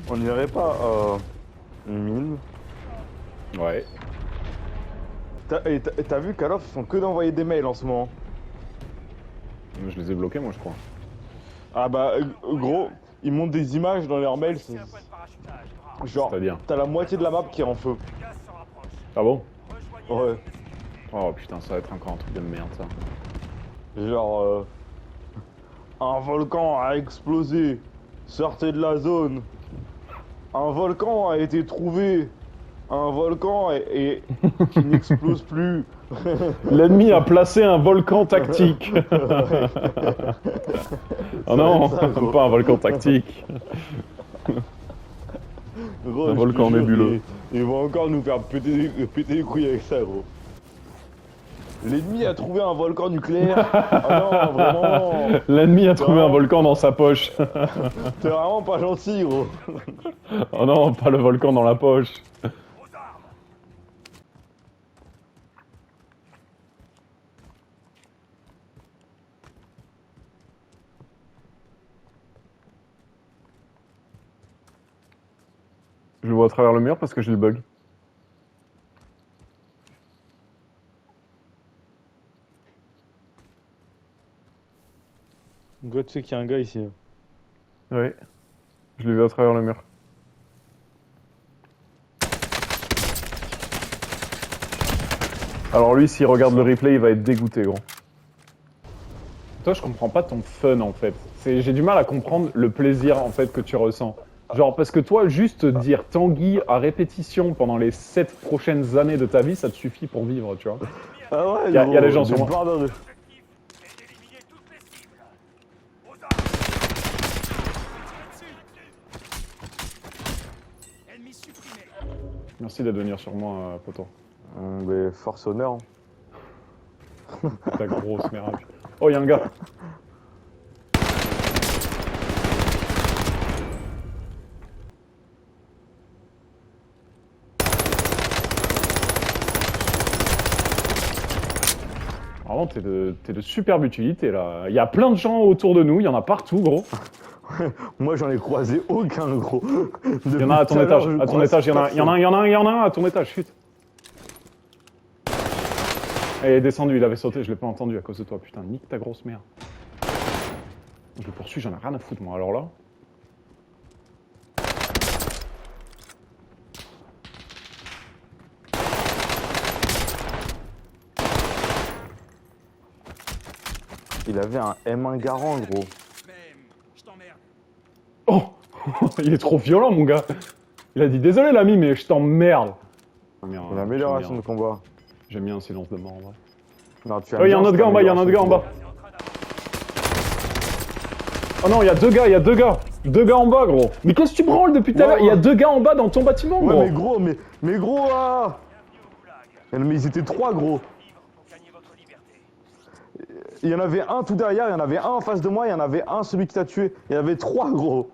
On n'irait pas à une mine. Ouais. T'as vu Call of ils font que d'envoyer des mails en ce moment. Je les ai bloqués, moi, je crois. Ah bah gros, ils montent des images dans leurs mails. Genre, C'est-à-dire t'as la moitié de la map qui est en feu. Ah bon? Ouais. Oh putain, ça va être encore un truc de merde, ça. Genre, un volcan a explosé. Sortez de la zone. Un volcan a été trouvé. Un volcan qui n'explose plus. L'ennemi a placé un volcan tactique. Oh non, Ça, gros. pas un volcan tactique. Gros, Un je te volcan jure, nébuleux. Ils vont encore nous faire péter les couilles avec ça, gros. L'ennemi a trouvé un volcan nucléaire. Ah non, vraiment. L'ennemi a trouvé un Non. volcan dans sa poche. T'es vraiment pas gentil, gros. Oh non, pas le volcan dans la poche. Je le vois à travers le mur parce que j'ai le bug. Gros, tu sais qu'il y a un gars ici. Oui. Je l'ai vu à travers le mur. Alors lui, s'il regarde le replay, il va être dégoûté, gros. Toi, je comprends pas ton fun, en fait. J'ai du mal à comprendre le plaisir, en fait, que tu ressens. Genre, parce que toi, juste dire Tanguy à répétition pendant les 7 prochaines années de ta vie, ça te suffit pour vivre, tu vois. Ah ouais, Y a gros, des gens sur moi. bordel. Merci d'être venu sur moi, poto. Mais force honneur. Ta grosse merde. Oh, y'a un gars. Vraiment, t'es de superbe utilité, là. Il y a plein de gens autour de nous, il y en a partout, gros. Moi, j'en ai croisé aucun, gros. Il y en a à ton étage, à ton étage, il y en a un à ton étage, chut. Il est descendu, il avait sauté, je l'ai pas entendu à cause de toi, putain, nique ta grosse merde. Je le poursuis, j'en ai rien à foutre, moi, alors là. Il avait un M1 Garand, gros. Oh il est trop violent, mon gars. Il a dit, désolé, l'ami, mais je t'emmerde. Une amélioration de combat. J'aime bien un silence de mort, en vrai. Non, tu Oh, il y a un autre gars en bas, il y a un autre gars en bas. Oh non, il y a deux gars, il y a deux gars. Deux gars en bas, gros. Mais qu'est-ce que tu branles depuis tout à l'heure? Il y a deux gars en bas dans ton bâtiment, gros. Ouais, mais gros, ah mais ils étaient trois, gros. Il y en avait un tout derrière, il y en avait un en face de moi, il y en avait un celui qui t'a tué. Il y en avait trois, gros.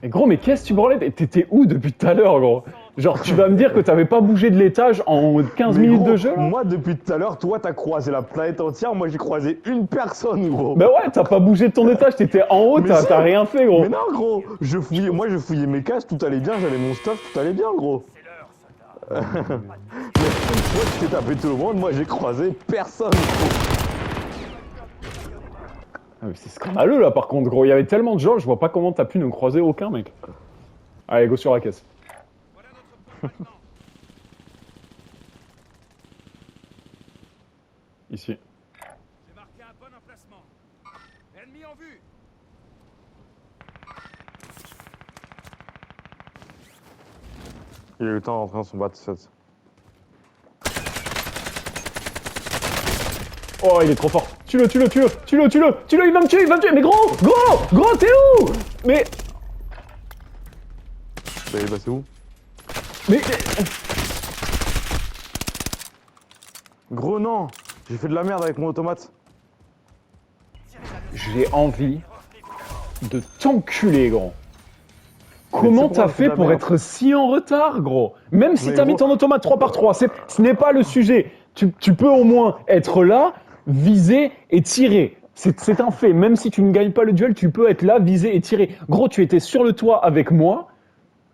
Mais gros, mais qu'est-ce que tu branlais? T'étais où depuis tout à l'heure, gros? Genre, tu vas me dire que t'avais pas bougé de l'étage en 15 Mais minutes gros, de jeu, là? moi, depuis tout à l'heure, toi, t'as croisé la planète entière. Moi, j'ai croisé une personne, gros. Bah ouais, t'as pas bougé de ton étage, t'étais en haut, Mais si. t'as rien fait, gros. Mais non, gros. Moi, je fouillais mes cases, tout allait bien. J'avais mon stuff, tout allait bien, gros. Mais toi, tu t'es tapé tout le monde. Moi, j'ai croisé personne, gros. Ah, mais c'est scandaleux, là, par contre, gros. Il y avait tellement de gens, je vois pas comment t'as pu ne croiser aucun, mec. Allez, go sur la caisse. Ici. J'ai marqué un bon emplacement. Ennemi en vue. Il a eu le temps d'entrer dans son bat 7. Oh, il est trop fort. Tue-le, tue-le, tue-le, tue-le, tue-le, tue-le, il va me tuer, il va me tuer. Mais gros, t'es où? Mais, Bah, il est passé où? mais, Gros, non. J'ai fait de la merde avec mon automate. j'ai envie de t'enculer, gros. Comment t'as fait pour être si en retard, gros? Même si Mais t'as mis gros- ton automate 3 par 3, ce n'est pas le sujet. Tu peux au moins être là, viser et tirer. C'est un fait. Même si tu ne gagnes pas le duel, tu peux être là, viser et tirer. Gros, tu étais sur le toit avec moi.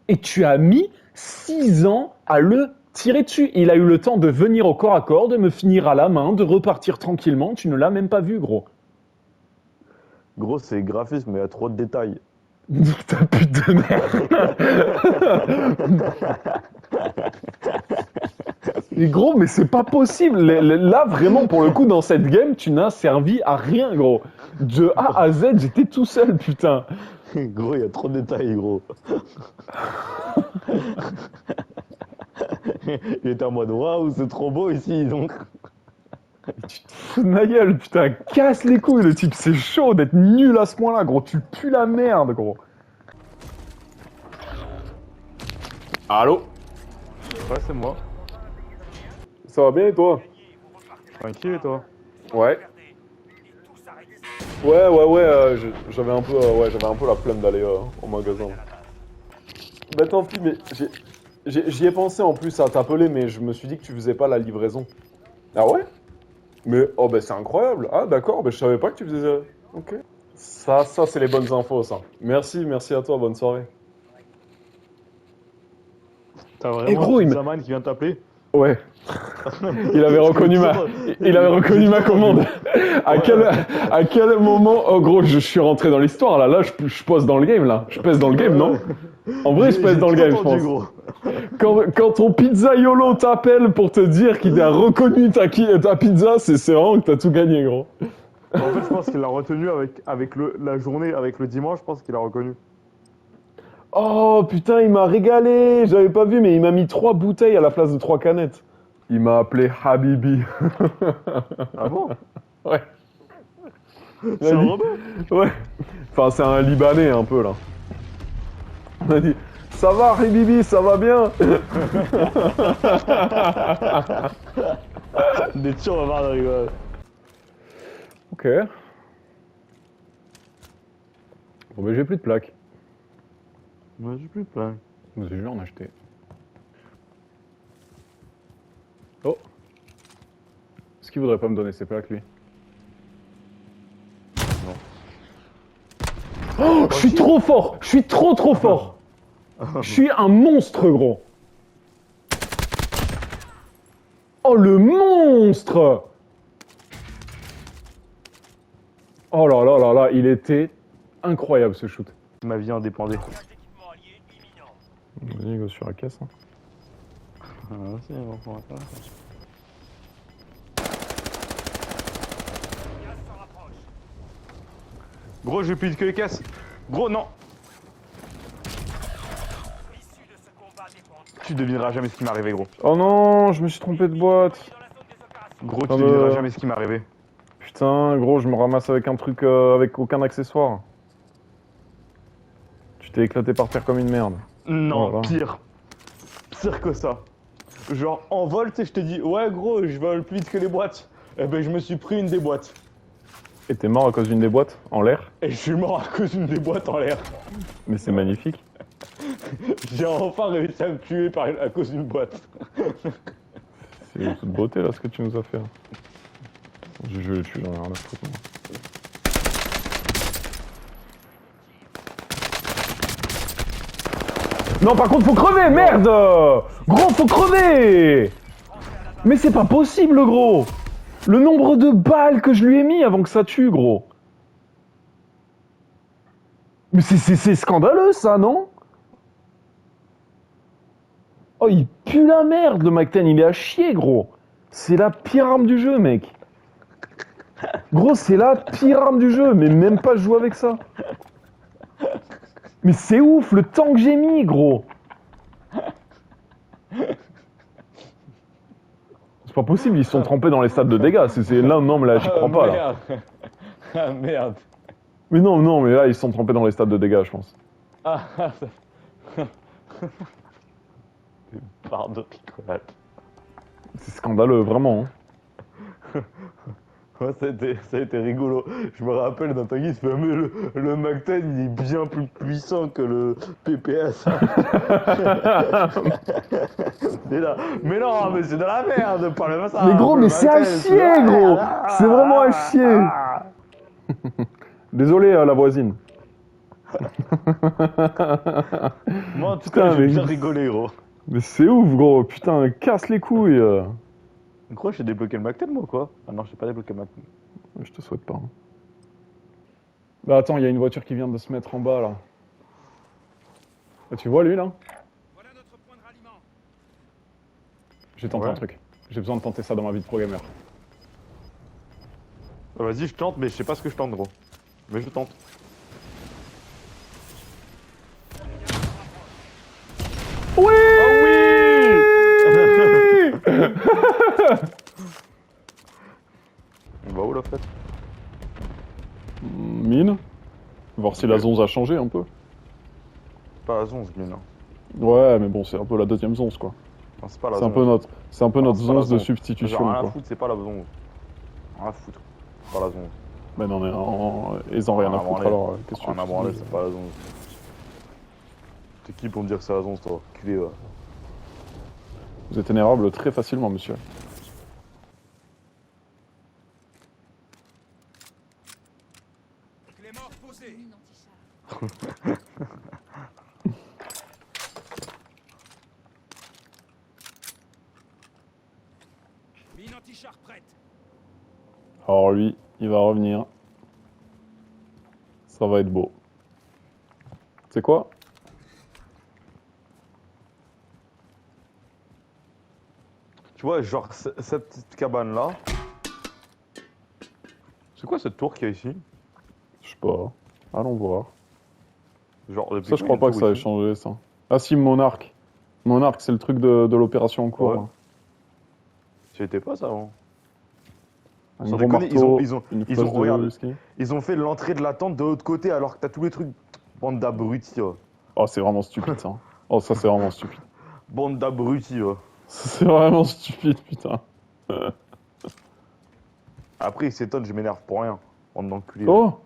Et tu as mis 6 ans à le tirer dessus. Il a eu le temps de venir au corps à corps, de me finir à la main, de repartir tranquillement. Tu ne l'as même pas vu, gros. Gros, c'est graphisme, mais il y a trop de détails. Ta pute de merde. Mais gros, mais c'est pas possible. Là, vraiment, pour le coup, dans cette game, tu n'as servi à rien, gros. De A à Z, j'étais tout seul, putain. Gros, il y a trop de détails, gros. Il était en mode waouh, c'est trop beau ici, donc. Tu te fous de ma gueule, putain. Casse les couilles, le type. C'est chaud d'être nul à ce point-là, gros. Tu pues la merde, gros. Allô? Ouais, c'est moi. Ça va bien et toi? Tranquille et toi? Ouais. Ouais, j'avais un peu la flemme d'aller au magasin. Bah tant pis, mais j'y ai pensé en plus à t'appeler, mais je me suis dit que tu faisais pas la livraison. Ah ouais? Mais, oh bah c'est incroyable. Ah d'accord, bah je savais pas que tu faisais... Ok. Ça c'est les bonnes infos, ça. Merci à toi, bonne soirée. T'as Et vraiment gros, un il me- Zaman qui vient t'appeler? Ouais. Il avait reconnu ma commande. À quel moment... Oh gros, je suis rentré dans l'histoire, là. Là, je pose dans le game, là. Je pèse dans le game, non? En vrai, je pèse dans le game, je pense. Gros. Quand ton pizzaiolo t'appelle pour te dire qu'il a reconnu ta pizza, c'est vraiment que t'as tout gagné, gros. En fait, je pense qu'il l'a retenu avec la journée, avec le dimanche, je pense qu'il a reconnu. Oh putain, il m'a régalé. J'avais pas vu, mais il m'a mis 3 bouteilles à la place de 3 canettes. Il m'a appelé Habibi. Ah bon? Ouais. C'est un rebeu? Ouais. Enfin, c'est un Libanais un peu, là. On a dit, ça va Habibi, ça va bien. Des tirs, on va voir de rigoler. Ok. Bon, ben j'ai plus de plaques. Moi, j'ai plus plein. Je vais en acheter. Oh. Est-ce qu'il voudrait pas me donner ses plaques, lui? Non. Oh, je suis trop fort! Je suis trop fort! Je suis un monstre, gros! Oh, le monstre! Oh là là là là, il était incroyable, ce shoot. Ma vie en dépendait. Vas-y, go sur la caisse. Hein. Ah, c'est bon, on va faire ça. Gros, j'ai plus que les caisses. Gros, non. Tu devineras jamais ce qui m'est arrivé, gros. Oh non, je me suis trompé de boîte. Gros, tu Ah devineras bah. jamais ce qui m'est arrivé. Putain, gros, je me ramasse avec un truc avec aucun accessoire. Tu t'es éclaté par terre comme une merde. Non, Voilà. pire. Pire que ça. Genre, en vol, tu sais, je te dis, ouais, gros, je vole plus vite que les boîtes. Eh ben, je me suis pris une des boîtes. Et t'es mort à cause d'une des boîtes en l'air? Et je suis mort à cause d'une des boîtes en l'air. Mais c'est magnifique. J'ai enfin réussi à me tuer à cause d'une boîte. C'est toute beauté là ce que tu nous as fait. Je le tue dans rien à foutre, moi. Non, par contre, faut crever, merde! Gros, faut crever! Mais c'est pas possible, gros! Le nombre de balles que je lui ai mis avant que ça tue, gros! Mais c'est scandaleux, ça, non? Oh, il pue la merde, le Mac-10, il est à chier, gros! C'est la pire arme du jeu, mec! Gros, c'est la pire arme du jeu, mais même pas jouer avec ça! Mais c'est ouf, le temps que j'ai mis, gros! C'est pas possible, ils se sont trompés dans les stades de dégâts. Là, non, mais là, j'y crois pas, là. Ah merde. Mais non, mais là, ils se sont trompés dans les stades de dégâts, je pense. Ah, ça... Barre de picolade. C'est scandaleux, vraiment. Hein. Ouais, ça a été rigolo. Je me rappelle d'un tanguy, il se fait, mais le Mac-10, il est bien plus puissant que le PPS. C'est là. Mais non, mais c'est de la merde, parle-moi ça. Mais gros, mais c'est à chier, gros! C'est vraiment à chier! Désolé, la voisine. Moi, en tout Putain, cas, j'ai mais- bien rigolé, gros. Mais c'est ouf, gros. Putain, casse les couilles. Gros, j'ai débloqué le MacTem, moi, quoi. Ah non, j'ai pas débloqué le MacTem. Je te souhaite pas. Hein. Bah attends, il y a une voiture qui vient de se mettre en bas, là. Ah, tu vois, lui, là? Voilà notre point de ralliement. J'ai tenté Ouais. un truc. J'ai besoin de tenter ça dans ma vie de pro gamer. Vas-y, je tente, mais je sais pas ce que je tente, gros. Mais je tente. Oui! Oh oui. On va où, la fête? Mine. Voir si la zonze a changé un peu. Pas la zonze, mine. Ouais, mais bon, c'est un peu la deuxième zonze, quoi. Non, c'est pas la C'est un zonze. peu notre, c'est un peu Non, notre c'est pas la zonze de zonze. substitution, Genre, rien à quoi. foutre, c'est pas la zonze. Rien à foutre. C'est pas la zonze. Mais non, ils ont rien à Ah, foutre, branler. alors qu'est-ce que tu Rien à veux branler, que je te c'est dise. pas la zonze. T'es qui pour me dire que c'est la zonze, toi? Culé, va. Vous êtes énervable très facilement, monsieur. Clé mort posée. Mine anti-char. Mine anti-char prête. Alors lui, il va revenir. Ça va être beau. C'est quoi? Tu vois, genre, cette petite cabane-là. C'est quoi cette tour qu'il y a ici? Je sais pas. Allons voir. Genre, depuis Ça, je quand crois il y a pas que ça ait une tour ici changé, ça. Ah si, Monarch. Monarch, c'est le truc de l'opération en cours. Ouais. là. J'y étais pas, ça, avant. Un Sans gros déconner, marteau, ils ont- une ils flash ont- de regarde. whisky. Ils ont fait l'entrée de la tente de l'autre côté alors que t'as tous les trucs. Bande d'abrutis, va. Oh, c'est vraiment stupide, ça. Oh, ça, c'est vraiment stupide. Bande d'abrutis, va. C'est vraiment stupide, putain. Après, ils s'étonnent, je m'énerve pour rien. Bande d'enculés. va. Oh!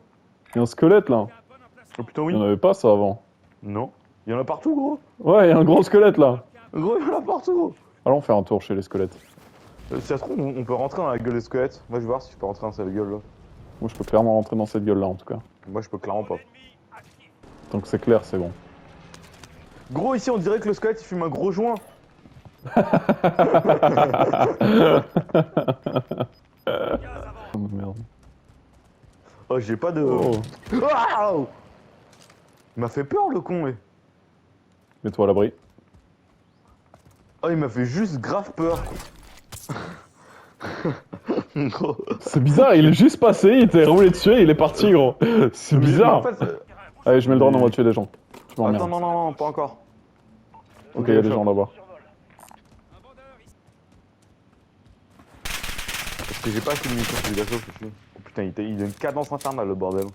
Il y a un squelette, là. Un bon emplacement. Oh putain, Il oui. n'y en avait pas, ça, avant. Non. Il y en a partout, gros. Ouais, il y a un gros squelette, là. Gros, il y en a partout, gros. Allons faire un tour chez les squelettes. Si ça se trouve, on peut rentrer dans la gueule des squelettes. Moi, je vais voir si je peux rentrer dans cette gueule-là. Moi, je peux clairement rentrer dans cette gueule-là, en tout cas. Moi, je peux clairement pas. Ennemi actif. Tant que c'est clair, c'est bon. Gros, ici, on dirait que le squelette, il fume un gros joint. Gaz avant. Oh, merde. Oh, j'ai pas de... Oh. Waouh. Il m'a fait peur, le con, mais... Mets-toi à l'abri. Oh, il m'a fait juste grave peur. Gros. C'est bizarre, il est juste passé, il t'est roulé dessus et il est parti, gros. C'est Mais bizarre. en fait, Allez, je mets le drone, on va tuer des gens. Tu m'emmerdes. attends, non, pas encore. Ok, il y a des gens là-bas. Un vendeur ici. Parce que j'ai pas assez de munitions sur les gâteaux, je suis. Oh putain, il a une cadence infernale, le bordel.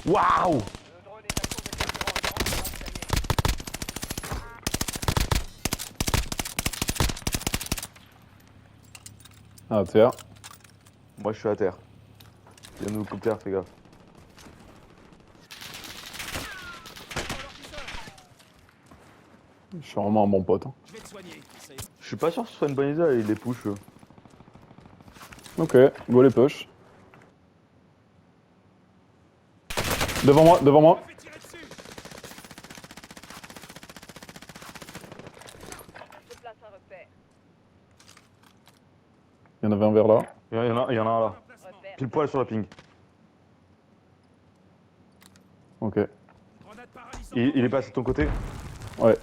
Waouh. Le drone est à court de carburant. Ah, terre. Moi, je suis à terre. Il y a un hélicoptère, fais gaffe. Je suis vraiment un bon pote. Hein. Je vais te soigner. C'est- Je suis pas sûr que ce soit une bonne idée, il les push. Ok, go les push. Devant moi, devant moi. Je vais tirer dessus. Je place un repère. Il y en avait un vers là. Il y en a un là. Emplacement. Repère. Pile poil sur la ping. Ok. Grenade paralysante. Il est passé de ton côté? Ouais.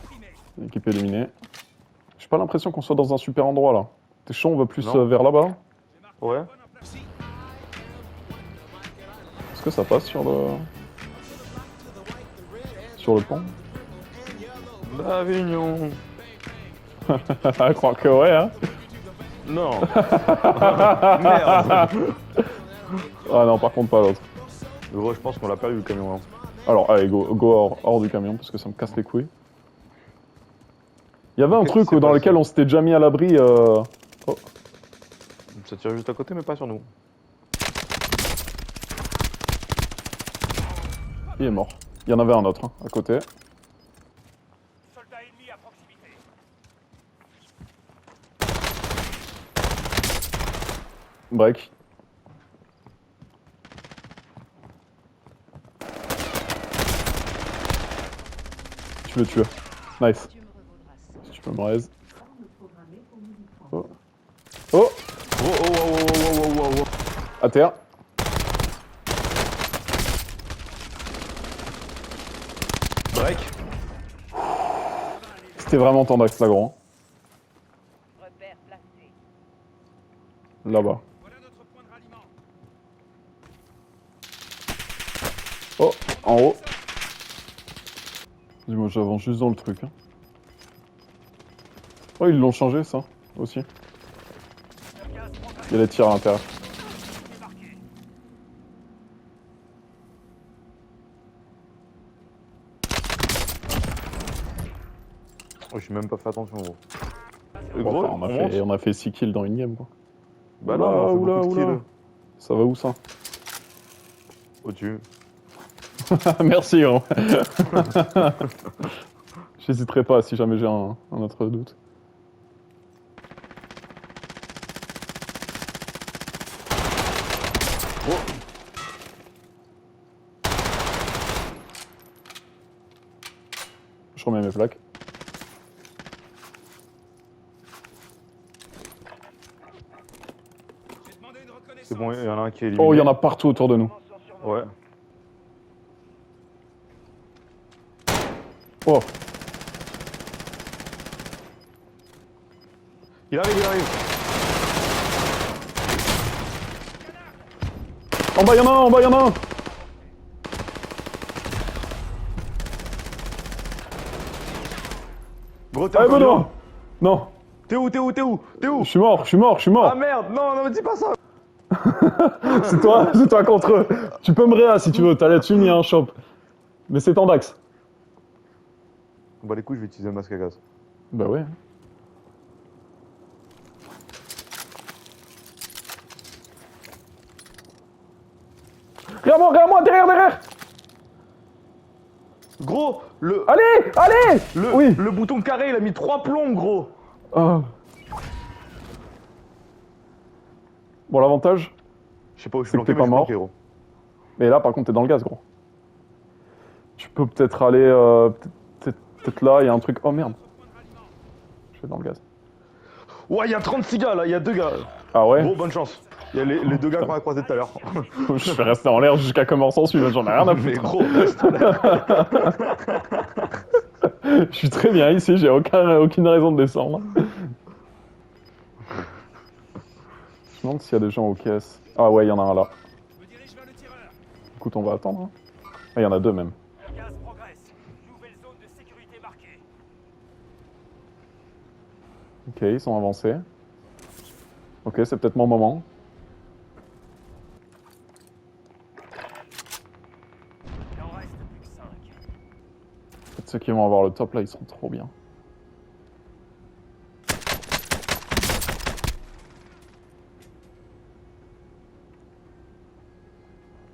Primé. Équipe éliminée. J'ai pas l'impression qu'on soit dans un super endroit là. T'es chaud, on va plus Non. vers là-bas. J'ai marqué Ouais. un bon emplacement. Est-ce que ça passe sur le. Sur le pont? Avignon. Je crois que ouais, hein. Non. Merde. Ah non, par contre, pas l'autre. Gros, je pense qu'on l'a perdu le camion là. Alors, allez, go hors du camion parce que ça me casse les couilles. Il y avait un Qu'est-ce truc qui s'est dans passé lequel on s'était déjà mis à l'abri. Oh, Ça tire juste à côté, mais pas sur nous. il est mort. Il y en avait un autre hein, à côté. Soldat ennemi à proximité. Break. Tu le. Nice. Si tu peux me raise. Oh. Oh. Oh. À terre. Break. C'était vraiment tendax là, gros. Repère placé. Là-bas. Voilà notre point de ralliement. Oh, en haut. Dis-moi, j'avance juste dans le truc. Hein. Oh, ils l'ont changé, ça, aussi. Il y a des tirs à l'intérieur. Oh, j'ai même pas fait attention, gros. Bon, enfin, on a fait 6 kills dans une game, quoi. Bah là, on a fait beaucoup de kills. Ça va où, ça? Au-dessus. Merci, gros. J'hésiterai pas si jamais j'ai un autre doute. Oh. Je remets mes plaques. J'ai demandé une reconnaissance. C'est bon, il y en a un qui est éliminé. Oh, il y en a partout autour de nous. Ouais. Oh, Il arrive. en bas, il y en a un. Gros, t'es Ah, encore non. vivant. Non, T'es où je suis mort. Ah merde, non, me dis pas ça. C'est toi contre eux. Tu peux me réa si tu veux, t'as là-dessus, il y a un shop. Mais c'est tendax. Bah les couilles, je vais utiliser le masque à gaz. Bah ouais. Regarde-moi, derrière. Gros, Allez Oui. le bouton carré, il a mis 3 plombs, gros. Ah. Bon, l'avantage, Je sais pas où je C'est suis que planqué, t'es pas mais je suis mort. planqué, gros. mais là par contre t'es dans le gaz, gros. Tu peux peut-être aller, peut-être là, il y a un truc. Oh merde. Je suis dans le gaz. Ouais, il y a 36 gars là, il y a 2 gars. Ah ouais. Gros, bonne chance. Il y a les 2 gars qu'on a croisés tout à l'heure. Je vais rester en l'air jusqu'à que mort s'en suive, j'en ai rien à Mais foutre. gros, reste là. Je suis très bien ici, j'ai aucune raison de descendre. Je me demande s'il y a des gens aux caisses. Ah ouais, il y en a un là. Je me dirige vers le tireur. Écoute, on va attendre. Hein. Ah, il y en a 2 même. Le gaz progresse. Nouvelle zone de sécurité marquée. Ok, ils sont avancés. Ok, c'est peut-être mon moment. Il en reste plus que 5. Peut-être ceux qui vont avoir le top là, ils sont trop bien.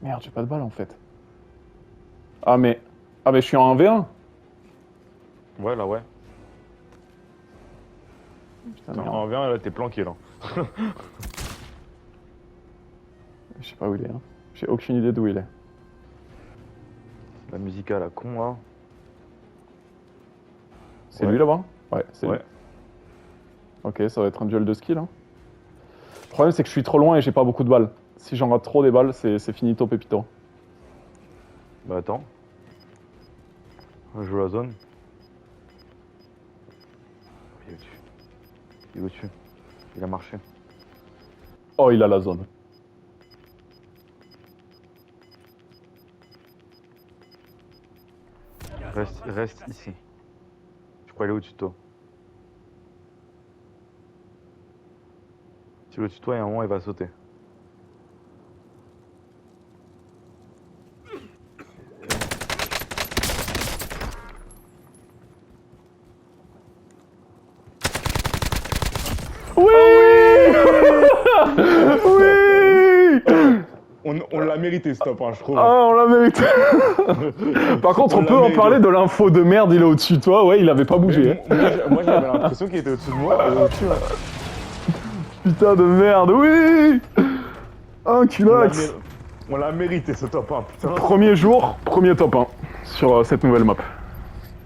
Merde, j'ai pas de balle en fait. Ah mais je suis en 1v1. Ouais, là, ouais. Putain, Attends, merde. on vient, là, t'es planqué là. Je sais pas où il est. Hein. J'ai aucune idée d'où il est. La musique à la con là. C'est Ouais. lui là-bas? Ouais, c'est Ouais. lui. Ok, ça va être un duel de skill. Hein. Le problème c'est que je suis trop loin et j'ai pas beaucoup de balles. Si j'en rate trop des balles, c'est finito pépito. Bah attends. Je joue la zone. Il est au-dessus. Il est au-dessus. Il a marché. Oh, il a la zone. Reste ici. Je crois qu'il est au-dessus de toi. Si il est au-dessus de toi, il y a un moment, il va sauter. Oui. On l'a mérité, stop, hein, je trouve. Ah, on l'a mérité. Par contre, on peut en parler de l'info de merde, il est au-dessus de toi. Ouais, il avait pas bougé. Moi, j'avais l'impression qu'il était au-dessus de moi. Au-dessus, hein. Putain de merde, oui. Un On l'a culax. On l'a mérité ce top 1, putain. Premier jour, premier top 1 sur cette nouvelle map.